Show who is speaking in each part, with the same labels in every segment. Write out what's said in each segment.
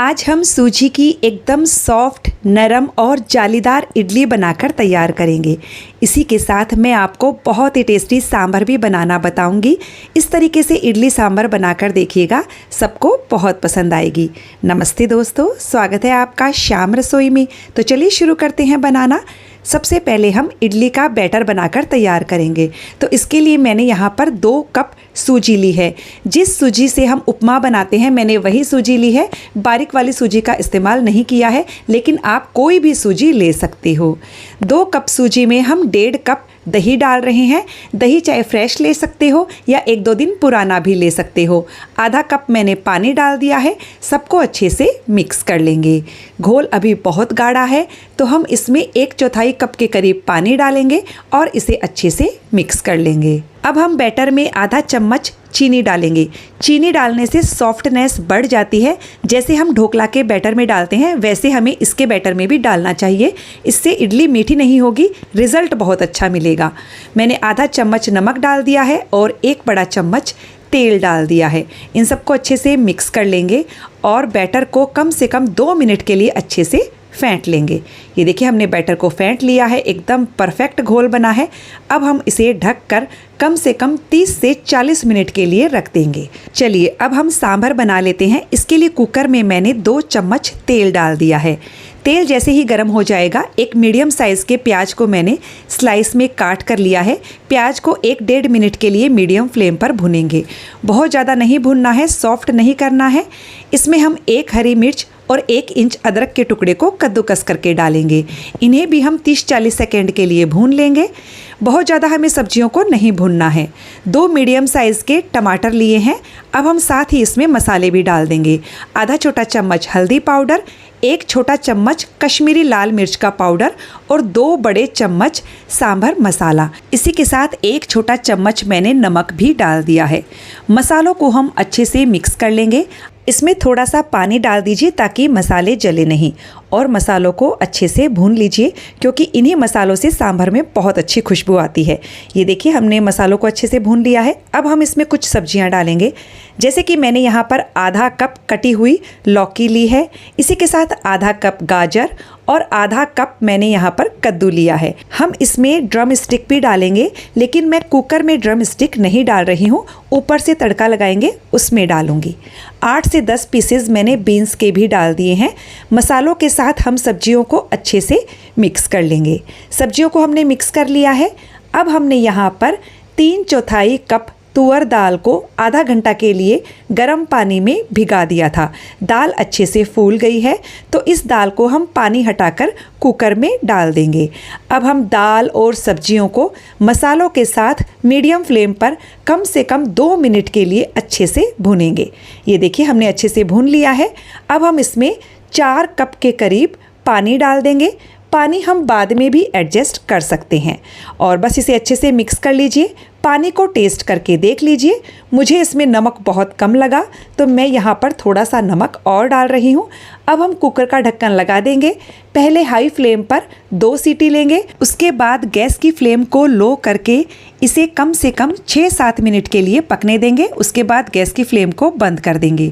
Speaker 1: आज हम सूजी की एकदम सॉफ्ट, नरम और जालीदार इडली बनाकर तैयार करेंगे। इसी के साथ मैं आपको बहुत ही टेस्टी सांभर भी बनाना बताऊंगी। इस तरीके से इडली सांभर बनाकर देखिएगा, सबको बहुत पसंद आएगी। नमस्ते दोस्तों, स्वागत है आपका श्याम रसोई में। तो चलिए शुरू करते हैं बनाना। सबसे पहले हम इडली का बैटर बनाकर तैयार करेंगे। तो इसके लिए मैंने यहाँ पर 2 कप सूजी ली है। जिस सूजी से हम उपमा बनाते हैं मैंने वही सूजी ली है। बारीक वाली सूजी का इस्तेमाल नहीं किया है, लेकिन आप कोई भी सूजी ले सकते हो। 2 कप सूजी में हम 1.5 कप दही डाल रहे हैं। दही चाहे फ्रेश ले सकते हो या 1-2 दिन पुराना भी ले सकते हो। आधा कप मैंने पानी डाल दिया है। सबको अच्छे से मिक्स कर लेंगे। घोल अभी बहुत गाढ़ा है, तो हम इसमें 1/4 कप के करीब पानी डालेंगे और इसे अच्छे से मिक्स कर लेंगे। अब हम बैटर में आधा चम्मच चीनी डालेंगे। चीनी डालने से सॉफ्टनेस बढ़ जाती है। जैसे हम ढोकला के बैटर में डालते हैं वैसे हमें इसके बैटर में भी डालना चाहिए। इससे इडली मीठी नहीं होगी, रिज़ल्ट बहुत अच्छा मिलेगा। मैंने आधा चम्मच नमक डाल दिया है और 1 बड़ा चम्मच तेल डाल दिया है। इन सबको अच्छे से मिक्स कर लेंगे और बैटर को कम से कम 2 मिनट के लिए अच्छे से फेंट लेंगे। ये देखिए हमने बैटर को फेंट लिया है, एकदम परफेक्ट घोल बना है। अब हम इसे ढककर कम से कम 30 से 40 मिनट के लिए रख देंगे। चलिए अब हम सांभर बना लेते हैं। इसके लिए कुकर में मैंने 2 चम्मच तेल डाल दिया है। तेल जैसे ही गर्म हो जाएगा, एक मीडियम साइज़ के प्याज को मैंने स्लाइस में काट कर लिया है। प्याज को 1-1.5 मिनट के लिए मीडियम फ्लेम पर भुनेंगे। बहुत ज़्यादा नहीं भुनना है, सॉफ्ट नहीं करना है। इसमें हम 1 हरी मिर्च और 1 इंच अदरक के टुकड़े को कद्दूकस करके डालेंगे। इन्हें भी हम 30-40 सेकेंड के लिए भून लेंगे। बहुत ज़्यादा हमें सब्जियों को नहीं भूनना है। 2 मीडियम साइज़ के टमाटर लिए हैं। अब हम साथ ही इसमें मसाले भी डाल देंगे। आधा छोटा चम्मच हल्दी पाउडर, 1 छोटा चम्मच कश्मीरी लाल मिर्च का पाउडर और 2 बड़े चम्मच सांभर मसाला। इसी के साथ 1 छोटा चम्मच मैंने नमक भी डाल दिया है। मसालों को हम अच्छे से मिक्स कर लेंगे। इसमें थोड़ा सा पानी डाल दीजिए ताकि मसाले जले नहीं, और मसालों को अच्छे से भून लीजिए, क्योंकि इन्हीं मसालों से सांभर में बहुत अच्छी खुशबू आती है। ये देखिए हमने मसालों को अच्छे से भून लिया है। अब हम इसमें कुछ सब्जियां डालेंगे। जैसे कि मैंने यहाँ पर आधा कप कटी हुई लौकी ली है। इसी के साथ आधा कप गाजर और आधा कप मैंने यहाँ पर कद्दू लिया है। हम इसमें ड्रम स्टिक भी डालेंगे, लेकिन मैं कुकर में ड्रम स्टिक नहीं डाल रही हूँ। ऊपर से तड़का लगाएंगे उसमें डालूंगी। 8 से 10 पीसेज मैंने बीन्स के भी डाल दिए हैं। मसालों के साथ हम सब्जियों को अच्छे से मिक्स कर लेंगे। सब्जियों को हमने मिक्स कर लिया है। अब हमने यहाँ पर 3/4 कप तुअर दाल को आधा घंटा के लिए गर्म पानी में भिगा दिया था। दाल अच्छे से फूल गई है, तो इस दाल को हम पानी हटाकर कुकर में डाल देंगे। अब हम दाल और सब्जियों को मसालों के साथ मीडियम फ्लेम पर कम से कम 2 मिनट के लिए अच्छे से भूनेंगे। ये देखिए हमने अच्छे से भून लिया है। अब हम इसमें 4 कप के करीब पानी डाल देंगे। पानी हम बाद में भी एडजस्ट कर सकते हैं, और बस इसे अच्छे से मिक्स कर लीजिए। पानी को टेस्ट करके देख लीजिए। मुझे इसमें नमक बहुत कम लगा, तो मैं यहाँ पर थोड़ा सा नमक और डाल रही हूँ। अब हम कुकर का ढक्कन लगा देंगे। पहले हाई फ्लेम पर 2 सीटी लेंगे, उसके बाद गैस की फ्लेम को लो करके इसे कम से कम 6-7 मिनट के लिए पकने देंगे। उसके बाद गैस की फ्लेम को बंद कर देंगे,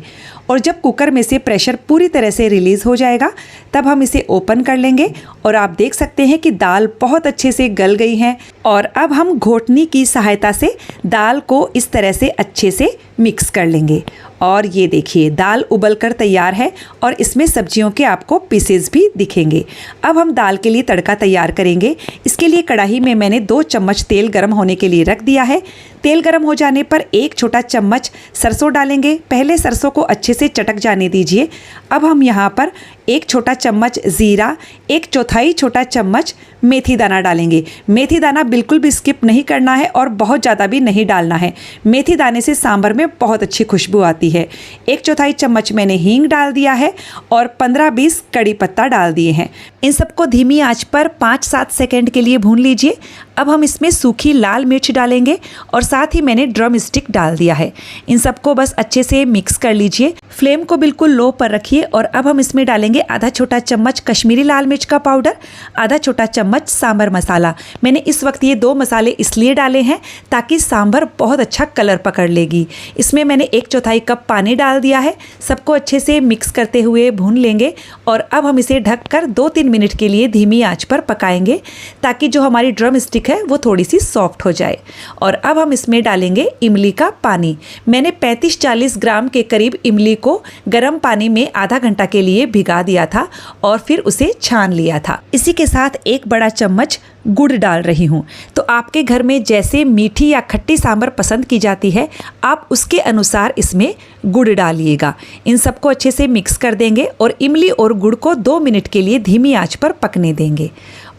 Speaker 1: और जब कुकर में से प्रेशर पूरी तरह से रिलीज़ हो जाएगा तब हम इसे ओपन कर लेंगे। और आप देख सकते हैं कि दाल बहुत अच्छे से गल गई है। और अब हम घोटनी की सहायता से दाल को इस तरह से अच्छे से मिक्स कर लेंगे। और ये देखिए दाल उबलकर तैयार है, और इसमें सब्जियों के आपको पीसेस भी दिखेंगे। अब हम दाल के लिए तड़का तैयार करेंगे। इसके लिए कढ़ाई में मैंने 2 चम्मच तेल गर्म होने के लिए रख दिया है। तेल गर्म हो जाने पर 1 छोटा चम्मच सरसों डालेंगे। पहले सरसों को अच्छे से चटक जाने दीजिए। अब हम यहाँ पर 1 छोटा चम्मच ज़ीरा, 1/4 छोटा चम्मच मेथी दाना डालेंगे। मेथी दाना बिल्कुल भी स्किप नहीं करना है और बहुत ज़्यादा भी नहीं डालना है। मेथी दाने से सांभर में बहुत अच्छी खुशबू आती है। 1/4 चम्मच मैंने हींग डाल दिया है और 15-20 कड़ी पत्ता डाल दिए हैं। इन सबको धीमी आंच पर 5-7 सेकेंड के लिए भून लीजिए। अब हम इसमें सूखी लाल मिर्च डालेंगे और साथ ही मैंने ड्रम स्टिक डाल दिया है। इन सबको बस अच्छे से मिक्स कर लीजिए। फ्लेम को बिल्कुल लो पर रखिए और अब हम इसमें डालेंगे आधा छोटा चम्मच कश्मीरी लाल मिर्च का पाउडर, आधा छोटा चम्मच सांभर मसाला। मैंने इस वक्त ये 2 मसाले इसलिए डाले हैं ताकि सांभर बहुत अच्छा कलर पकड़ लेगी। इसमें मैंने 1/4 कप पानी डाल दिया है। सबको अच्छे से मिक्स करते हुए भून लेंगे और अब हम इसे ढककर 2-3 मिनट के लिए धीमी आंच पर पकाएंगे ताकि जो हमारी ड्रम स्टिक है वो थोड़ी सी सॉफ्ट हो जाए। और अब हम इसमें डालेंगे इमली का पानी। मैंने 35-40 ग्राम के करीब इमली को गर्म पानी में आधा घंटा के लिए भिगा दिया था और फिर उसे छान लिया था। इसी के साथ 1 बड़ा चम्मच गुड़ डाल रही हूँ। तो आपके घर में जैसे मीठी या खट्टी सांभर पसंद की जाती है, आप उसके अनुसार इसमें गुड़ डालिएगा। इन सबको अच्छे से मिक्स कर देंगे और इमली और गुड़ को 2 मिनट के लिए धीमी आंच पर पकने देंगे।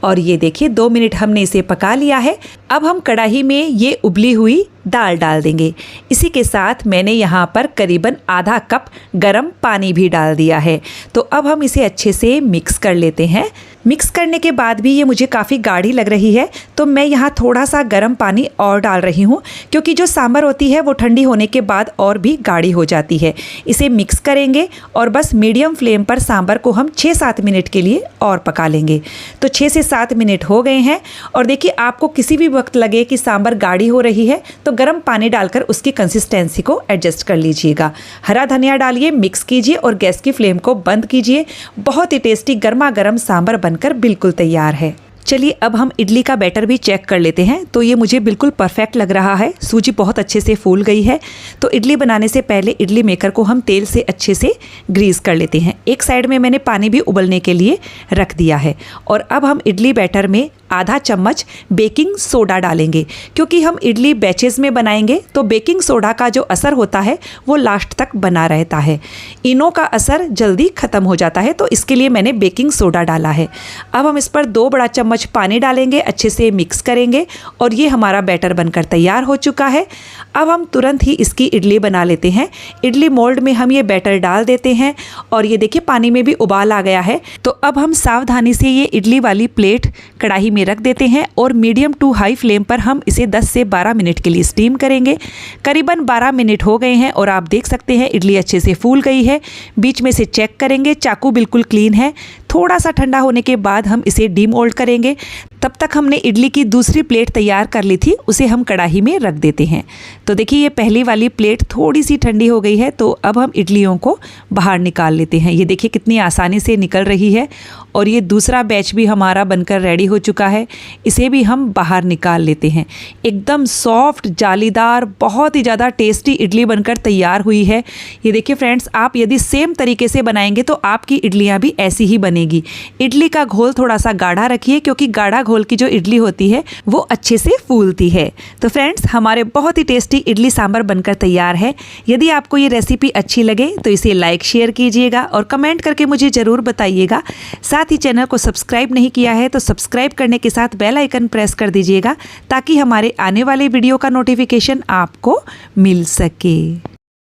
Speaker 1: और ये देखिए 2 मिनट हमने इसे पका लिया है। अब हम कढ़ाई में ये उबली हुई दाल डाल देंगे। इसी के साथ मैंने यहाँ पर करीबन आधा कप गरम पानी भी डाल दिया है। तो अब हम इसे अच्छे से मिक्स कर लेते हैं। मिक्स करने के बाद भी ये मुझे काफ़ी गाढ़ी लग रही है, तो मैं यहाँ थोड़ा सा गर्म पानी और डाल रही हूँ, क्योंकि जो सांभर होती है वो ठंडी होने के बाद और भी गाढ़ी हो जाती है। इसे मिक्स करेंगे और बस मीडियम फ्लेम पर सांभर को हम 6-7 मिनट के लिए और पका लेंगे। तो 6 से 7 मिनट हो गए हैं और देखिए आपको किसी भी वक्त लगे कि सांभर गाढ़ी हो रही है तो गर्म पानी डालकर उसकी कंसिस्टेंसी को एडजस्ट कर लीजिएगा। हरा धनिया डालिए, मिक्स कीजिए और गैस की फ्लेम को बंद कीजिए। बहुत ही टेस्टी गर्मा गर्म सांभर बनकर बिल्कुल तैयार है। चलिए अब हम इडली का बैटर भी चेक कर लेते हैं। तो ये मुझे बिल्कुल परफेक्ट लग रहा है। सूजी बहुत अच्छे से फूल गई है। तो इडली बनाने से पहले इडली मेकर को हम तेल से अच्छे से ग्रीस कर लेते हैं। एक साइड में मैंने पानी भी उबलने के लिए रख दिया है और अब हम इडली बैटर में आधा चम्मच बेकिंग सोडा डालेंगे, क्योंकि हम इडली बैचेस में बनाएंगे तो बेकिंग सोडा का जो असर होता है वो लास्ट तक बना रहता है। इनो का असर जल्दी ख़त्म हो जाता है, तो इसके लिए मैंने बेकिंग सोडा डाला है। अब हम इस पर 2 बड़ा चम्मच पानी डालेंगे, अच्छे से मिक्स करेंगे और ये हमारा बैटर बनकर तैयार हो चुका है। अब हम तुरंत ही इसकी इडली बना लेते हैं। इडली मोल्ड में हम ये बैटर डाल देते हैं और ये देखिए पानी में भी उबाल आ गया है। तो अब हम सावधानी से ये इडली वाली प्लेट कढ़ाई में रख देते हैं और मीडियम टू हाई फ्लेम पर हम इसे 10 से 12 मिनट के लिए स्टीम करेंगे। करीबन 12 मिनट हो गए हैं और आप देख सकते हैं इडली अच्छे से फूल गई है। बीच में से चेक करेंगे, चाकू बिल्कुल क्लीन है। थोड़ा सा ठंडा होने के बाद हम इसे डीमोल्ड करेंगे। तब तक हमने इडली की दूसरी प्लेट तैयार कर ली थी, उसे हम कढ़ाई में रख देते हैं। तो देखिए ये पहली वाली प्लेट थोड़ी सी ठंडी हो गई है, तो अब हम इडलियों को बाहर निकाल लेते हैं। ये देखिए कितनी आसानी से निकल रही है और ये दूसरा बैच भी हमारा बनकर रेडी हो चुका है। इसे भी हम बाहर निकाल लेते हैं। एकदम सॉफ्ट, जालीदार, बहुत ही ज़्यादा टेस्टी इडली बनकर तैयार हुई है। ये देखिए फ्रेंड्स, आप यदि सेम तरीके से बनाएंगे तो आपकी इडलियाँ भी ऐसी ही बनेगी। इडली का घोल थोड़ा सा गाढ़ा रखिए, क्योंकि गाढ़ा घोल की जो इडली होती है वो अच्छे से फूलती है। तो फ्रेंड्स, हमारे बहुत ही टेस्टी इडली सांभर बनकर तैयार है। यदि आपको ये रेसिपी अच्छी लगे तो इसे लाइक शेयर कीजिएगा और कमेंट करके मुझे ज़रूर बताइएगा। साथ ही चैनल को सब्सक्राइब नहीं किया है तो सब्सक्राइब करने के साथ बेल आइकन प्रेस कर दीजिएगा, ताकि हमारे आने वाले वीडियो का नोटिफिकेशन आपको मिल सके।